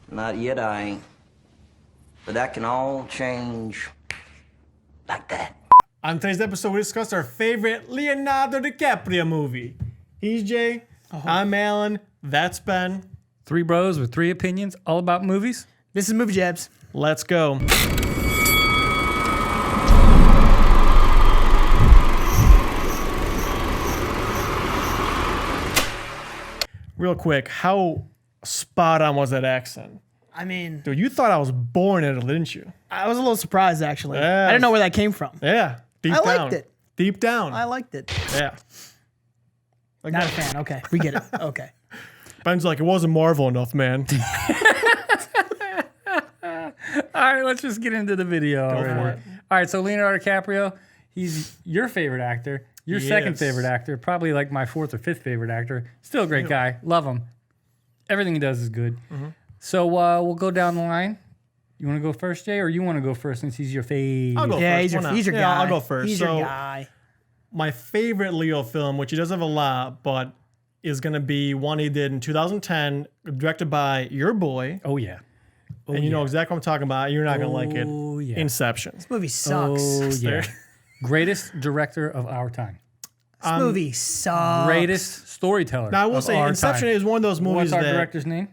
Not yet, I ain't. But that can all change like that. On today's episode, we discuss our favorite Leonardo Dicaprio movie. He's Jay. I'm Alan. That's Ben. Three bros with three opinions, all about movies. This is Movie Jabs. Let's go. Real quick, how spot on was that accent? I mean, Dude, you thought I was born in it, didn't you? I was a little surprised, actually. Yes. I didn't know where that came from. Yeah. Deep I down. liked it. Deep down. I liked it. Yeah. Not a fan. Okay, we get it. Okay. Ben's like, it wasn't Marvel enough, man. All right, let's just get into the video. Go for it. All right, so Leonardo DiCaprio, he's your favorite actor, your second Yes. favorite actor, probably like my fourth or fifth favorite actor. Still a great guy. Love him. Everything he does is good. So we'll go down the line. You want to go first, Jay, or you want to go first since he's your favorite? I'll go Yeah, first. Why not? he's your Yeah, guy. I'll go first. He's So, your guy. my favorite Leo film, which he does have a lot, but is going to be one he did in 2010, directed by your boy. Oh, yeah. And you know exactly what I'm talking about. You're not going to like it. Oh, yeah. Inception. This movie sucks. Oh, yeah. There. Greatest director of our time. This movie sucks. Greatest storyteller. Now, I will of say our Inception time. is one of those movies What's our that director's name?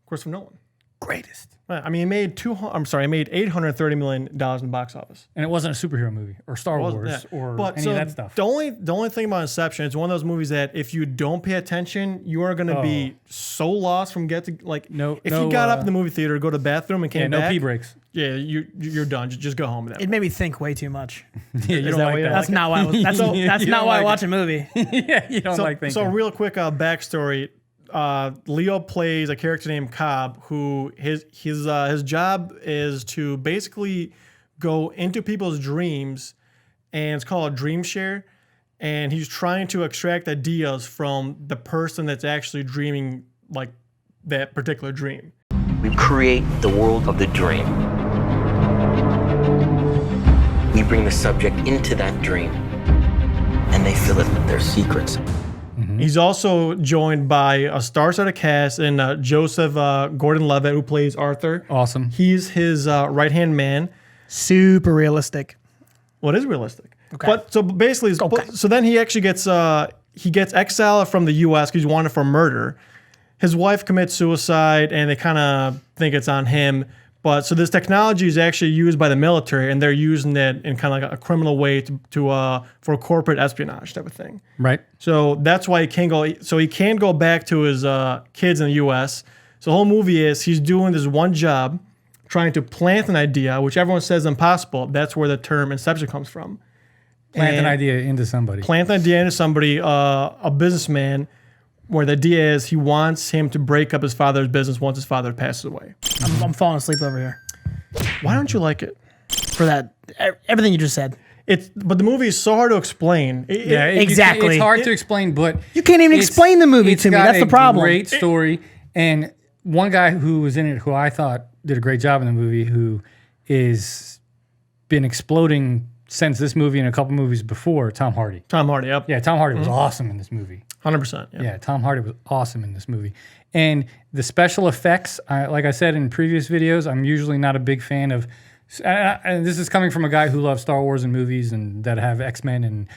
Christopher Nolan. Greatest. I mean, he made $830 million in the box office. And it wasn't a superhero movie or Star Wasn't Wars that. or But any so of that stuff. The only thing about Inception, it's one of those movies that if you don't pay attention, you are going to be so lost from get to like. If you got up in the movie theater, go to the bathroom and came no back, pee breaks. yeah, you're done. Just go home. With that. It made me think way too much. Yeah, you don't that like what you that. That's not why. That's You that's don't not why I like watch a movie. Yeah, you don't like thinking. So real quick backstory. Leo plays a character named Cobb, who his job is to basically go into people's dreams, and it's called a dream share, and he's trying to extract ideas from the person that's actually dreaming like that particular dream. We create the world of the dream. We bring the subject into that dream, and they fill it with their secrets. He's also joined by a star-studded cast and Joseph Gordon-Levitt, who plays Arthur. Awesome. He's his right-hand man. Super realistic. What is realistic? Okay. But so basically, so then he actually gets exiled from the U.S. because he's wanted for murder. His wife commits suicide, and they kind of think it's on him. But so this technology is actually used by the military, and they're using it in kind of like a criminal way for corporate espionage type of thing. Right. So that's why he can't go. So he can't go back to his kids in the U.S. So the whole movie is he's doing this one job, trying to plant an idea, which everyone says is impossible. That's where the term Inception comes from. Plant an And idea into somebody. Plant an idea into somebody, a businessman, where the idea is he wants him to break up his father's business once his father passes away. I'm falling asleep over here Why don't you like it? for that. Everything you just said. But the movie is so hard to explain. Exactly. It's hard to explain, but You can't even explain the movie it's to me. got That's the a problem. Great story, and one guy who was in it, who I thought did a great job in the movie, who is been exploding since this movie and a couple movies before, Tom Hardy. Tom Hardy, yep. Yeah, Tom Hardy was awesome in this movie. 100%. Yeah. Yeah, Tom Hardy was awesome in this movie. And the special effects, like I said in previous videos, I'm usually not a big fan of, and this is coming from a guy who loves Star Wars and movies and that have X-Men and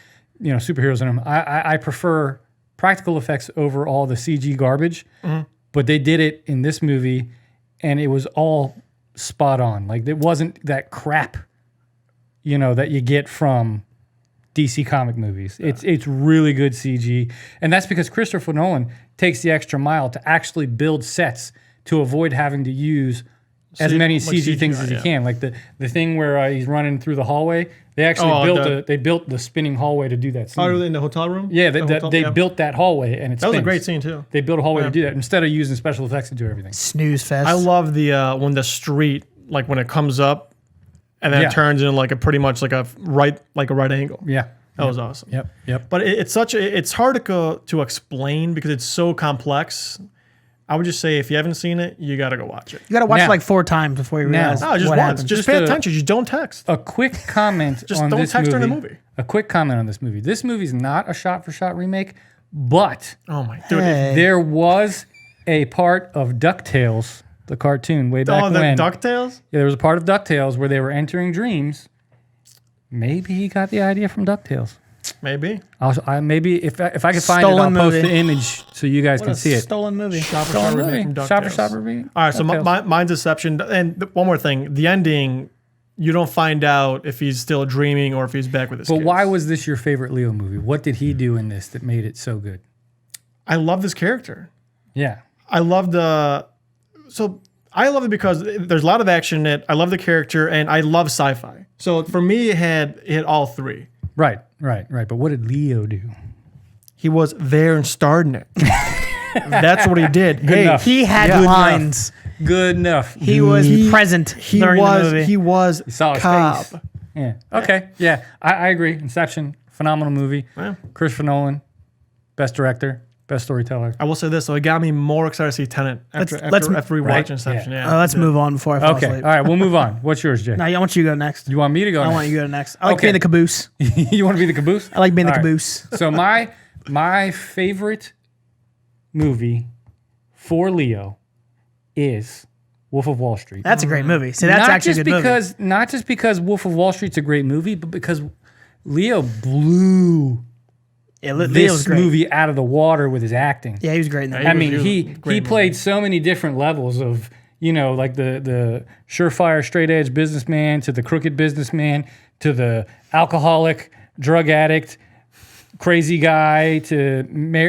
superheroes in them. I prefer practical effects over all the CG garbage, but they did it in this movie and it was all spot on. Like it wasn't that crap, that you get from DC comic movies. It's really good CG. And that's because Christopher Nolan takes the extra mile to actually build sets to avoid having to use as many CG things as he can. Like the thing where he's running through the hallway, they actually built the spinning hallway to do that scene. Oh, in the hotel room? Yeah, they built that hallway and it That was a spins. great scene too. They built a hallway to do that instead of using special effects to do everything. Snooze fest. I love the when the street, like when it comes up and then it turns into like a pretty much like a right angle. Yeah. That was awesome. Yep. But it's hard to explain because it's so complex. I would just say if you haven't seen it, you got to go watch it. You got to watch Now- it like 4 times before you realize No, just what once. happened. Just Just pay a- attention. Just don't text. A quick comment Just on don't this text movie. during the movie. A quick comment on this movie. This movie's not a shot-for-shot remake, but Oh my dude. Hey. there was a part of DuckTales the cartoon way back Oh, the when. DuckTales? Yeah, there was a part of DuckTales where they were entering dreams. Maybe he got the idea from DuckTales. Maybe. Maybe if I can find Stolen it, I'll post movie. the image so you guys What can a see it. stolen movie. Shop Stolen remake movie. from Shop DuckTales. remake. All right, so DuckTales. mine's Inception. And one more thing. The ending, you don't find out if he's still dreaming or if he's back with his But kids. why was this your favorite Leo movie? What did he do in this that made it so good? I love this character. Yeah. I love I love it because there's a lot of action in it. I love the character, and I love sci-fi. So for me, it had all three. Right. But what did Leo do? He was there and starred in it. That's what he did. enough. He had Yeah. lines. Good enough. He was present during the movie. He was saw his Cobb. face. Yeah. Okay. Yeah. I agree. Inception, phenomenal movie. Yeah. Christopher Nolan, best director, best storyteller. I will say this, so it got me more excited to see Tenet after rewatching right, Inception. yeah. Yeah. Let's move on before I fall Okay. asleep. All right. We'll move on. What's yours, Jay? No, I want you to go next. You want me to go? I next? want you to go next. I like Okay. being the caboose. You want to be the caboose? I like being the All right. caboose. So my favorite movie for Leo is Wolf of Wall Street. That's a great movie. See, that's not actually a just good because movie. not just because Wolf of Wall Street's a great movie, but because Leo blew Yeah, Leo's this great. movie out of the water with his acting. Yeah, he was great in that. Yeah, I mean, was a he great played movie. so many different levels of, like the surefire straight edge businessman to the crooked businessman to the alcoholic, drug addict, crazy guy to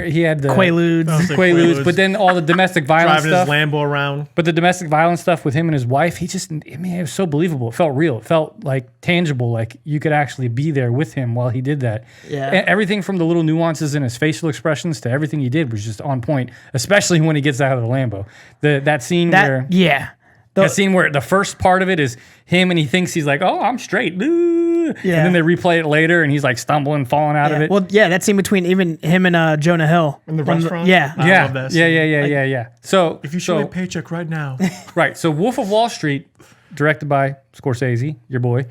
he had the Quaaludes. Quaaludes, but then all the domestic violence driving stuff. his Lambo around. But the domestic violence stuff with him and his wife, it was so believable. It felt real. It felt like tangible, like you could actually be there with him while he did that. Yeah. Everything from the little nuances in his facial expressions to everything he did was just on point, especially when he gets out of the Lambo. That scene where... Yeah. That scene where the first part of it is him and he thinks he's like, oh, I'm straight. Ooh. Yeah. And then they replay it later and he's like stumbling, falling out of it. Well, yeah, that scene between even him and Jonah Hill. In the When restaurant? Yeah. I love that scene. Yeah. So If you show me a paycheck right now. right. So Wolf of Wall Street, directed by Scorsese, your boy,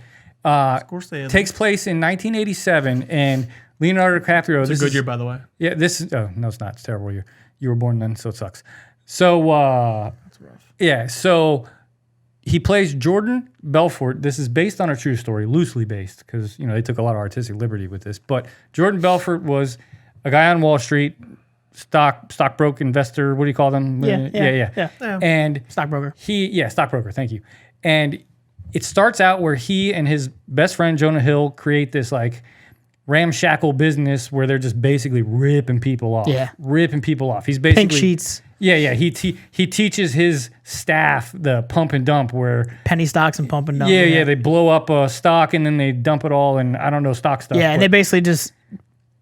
Scorsese. takes place in 1987, and Leonardo DiCaprio. It's a good year, by the way. Yeah, this is. Oh no, it's not. It's a terrible year. You were born then, so it sucks. So That's rough. yeah, so he plays Jordan Belfort. This is based on a true story, loosely based, because they took a lot of artistic liberty with this. But Jordan Belfort was a guy on Wall Street, stockbroker investor. What do you call them? Yeah. And Stockbroker. stockbroker. Thank you. And it starts out where he and his best friend Jonah Hill create this like ramshackle business where they're just basically ripping people off. Yeah. Ripping people off. He's basically Pink sheets, Yeah. He teaches his staff the pump and dump where penny stocks, and pump and dump. yeah, they blow up a stock and then they dump it all in stock stuff. Yeah, and they but- basically just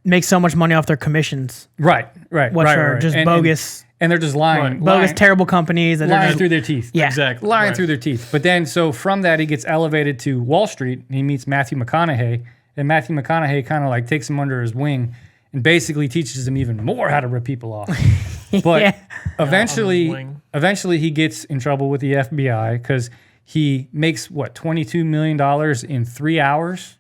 make so much money off their commissions, right. which are just bogus. And they're just lying. Bogus, terrible companies that are lying just, through their teeth. Yeah. Exactly. Lying Right. through their teeth. But then, so from that, he gets elevated to Wall Street and he meets Matthew McConaughey. And Matthew McConaughey kind of like takes him under his wing and basically teaches him even more how to rip people off. But Yeah. eventually he gets in trouble with the FBI because he makes, $22 million in 3 hours?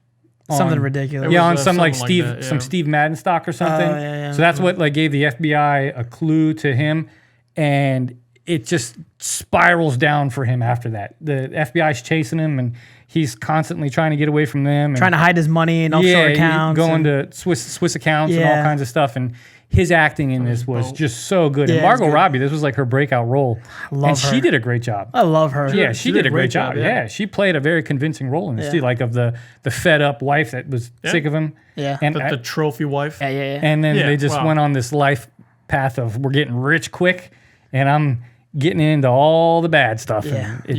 something on- ridiculous. Yeah, on was, some like something like Steve, that, some yeah. Steve Madden stock or something. yeah. So that's what like gave the FBI a clue to him, and it just spirals down for him after that. The FBI's chasing him, and he's constantly trying to get away from them. And Trying to hide his money in offshore accounts. going and- to Swiss accounts and all Yeah. kinds of stuff. And his acting in this was just so good. Yeah, and it's Margot good. Robbie, this was like her breakout role, love and her. she did a great job. I love her. Yeah, she did a great job. yeah. Yeah, she played a very convincing role in this too, like of the fed up wife that was sick of him. Yeah. and The trophy wife. Yeah. and then Yeah, they just wow. went on this life path of we're getting rich quick, and I'm getting into all the bad stuff. Yeah. And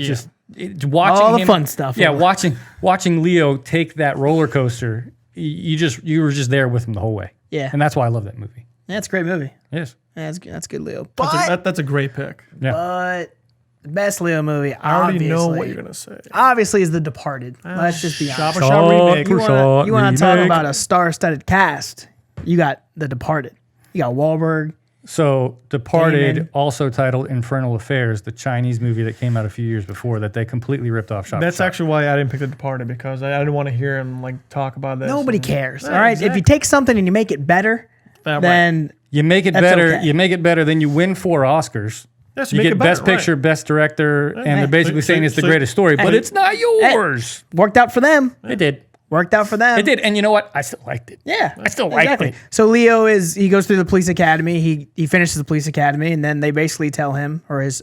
watching All the him- fun stuff. Yeah, watching Leo take that roller coaster, you were just there with him the whole way. Yeah. and that's why I love that movie. That's a great movie. Yes. That's good, Leo. That's a great pick. Yeah. But the best Leo movie, I already know what you're gonna say. obviously is The Departed. Let's just be honest. Shop remake. You want to talk about a star-studded cast? You got The Departed. You got Wahlberg. So Departed, Damon. also titled Infernal Affairs, the Chinese movie that came out a few years before that they completely ripped off. That's actually why I didn't pick The Departed, because I didn't want to hear him like talk about this. Nobody and- cares. Yeah, All right. If exactly. you take something and you make it better, That right. then You make it That's better. okay. You make it better. Then you win 4 Oscars. Yeah, so You make get it better, best picture, best director, and they're basically So- saying it's the so- greatest story, but and- it's not yours. Worked out for them. It did. Worked out for them. It did. And you know what? I still liked it. Yeah, I still liked it. So Leo he goes through the police academy. He finishes the police academy, and then they basically tell him, or his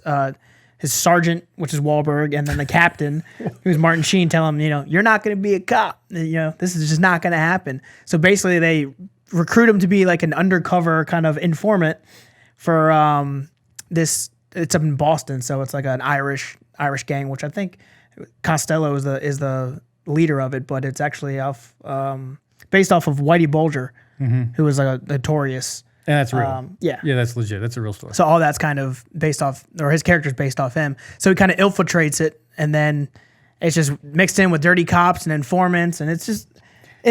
sergeant, which is Wahlberg, and then the captain, who's Martin Sheen, tell him, you're not going to be a cop. This is just not going to happen. So basically, they recruit him to be like an undercover kind of informant for this. It's up in Boston, so it's like an Irish gang, which I think Costello is the leader of it, but it's actually based off of Whitey Bulger, who was like a notorious. And that's real. Yeah, that's legit. That's a real story. so all that's kind of based off, or his character's based off him. So he kind of infiltrates it, and then it's just mixed in with dirty cops and informants, and it's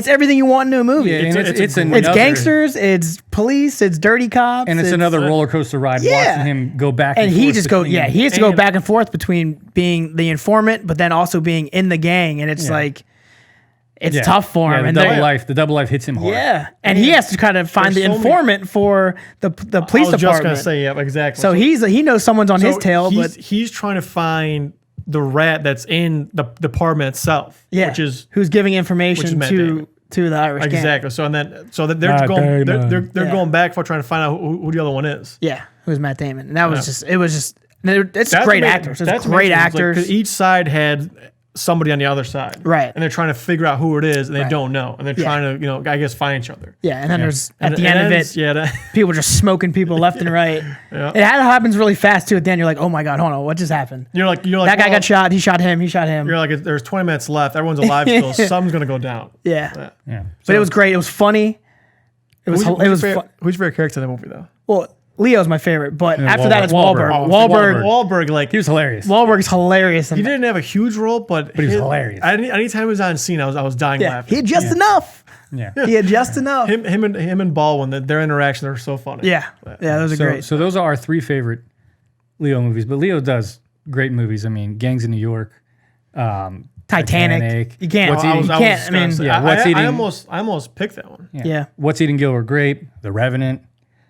everything you want in a movie. Yeah, It's another- gangsters, it's police, it's dirty cops, and it's another roller coaster ride watching him go back and and forth. he just between- he has to go back and forth between being the informant, but then also being in the gang, and it's like it's Yeah. tough for him. The And double life hits him hard. yeah, and he has to kind of find the There's so many- informant for the police I was just department. gonna say, yeah, exactly. So he knows someone's on his tail, but he's trying to find the rat that's in the department itself. yeah, which is who's giving information Matt Damon. to the Irish gang. exactly. So they're Matt going Damon. they're Yeah. going back for trying to find out who the other one is. Yeah, who's Matt Damon, and that was just it's That's great amazing. actors. It's That's great amazing. It's like, actors. 'cause each side had somebody on the other side, Right. And they're trying to figure out who it is, and they Right. don't know, and they're trying to I guess find each other. yeah, and then there's at And the end of ends- it, yeah, that, people just smoking people left and right. Yeah. It happens really fast too. At the end, you're like, oh my god, hold on, what just happened? you're like That guy well, got shot. He shot him. He shot him. You're like, there's 20 minutes left. Everyone's alive still. Something's gonna go down. Yeah. Yeah. But it was great. It was funny. It was Who's it was your fun. favorite, who's your favorite character in the movie though? Well, Leo's my favorite, but after that it's Wahlberg. Wahlberg. Wahlberg, like He was hilarious. Wahlberg's hilarious. he didn't have a huge role, but he was hilarious. Anytime he was on scene, I was dying Yeah, laughing. he had just enough. Yeah. He had just enough. him and Baldwin, their interaction are so funny. Yeah, those are great. So those are our three favorite Leo movies. But Leo does great movies. I mean, Gangs in New York, Titanic. You can't. What's you Eating? can't. I mean, Yeah, What's Eating? I almost picked that one. yeah. What's Eating Gilbert Grape, The Revenant.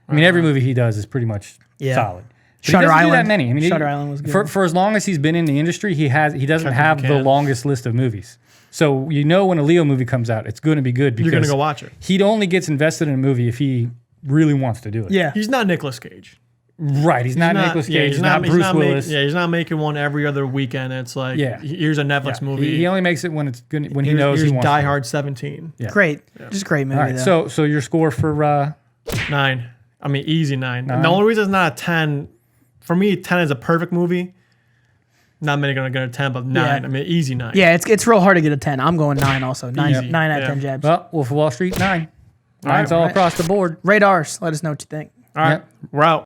I mean, every movie he does is pretty much Yeah. solid. But Shutter he doesn't do that Island. many. I mean, Shutter Island was good. For as long as he's been in the industry, he doesn't have the can. longest list of movies. So when a Leo movie comes out, it's going to be good because You're gonna go watch it. he only gets invested in a movie if he really wants to do it. Yeah. He's not Nicolas Cage. Right. He's not Nicolas Cage. He's not Bruce Willis. He's not making one every other weekend. It's like, Yeah. here's a Netflix movie. He only makes it when it's good, when he knows here's he wants Die to. Hard 17. Yeah. Great. Just great movie. All right. though. So your score for 9. I mean, easy 9. The only reason it's not a 10, for me, 10 is a perfect movie. Not many gonna get a 10, but 9. Yeah. I mean, easy 9. Yeah, it's real hard to get a 10. I'm going 9 also. 9, Easy. 9 out of Yeah. 10 jabs. well, Wolf of Wall Street 9. Nine's all right. across the board. Radars. Let us know what you think. All right, Yep. we're out.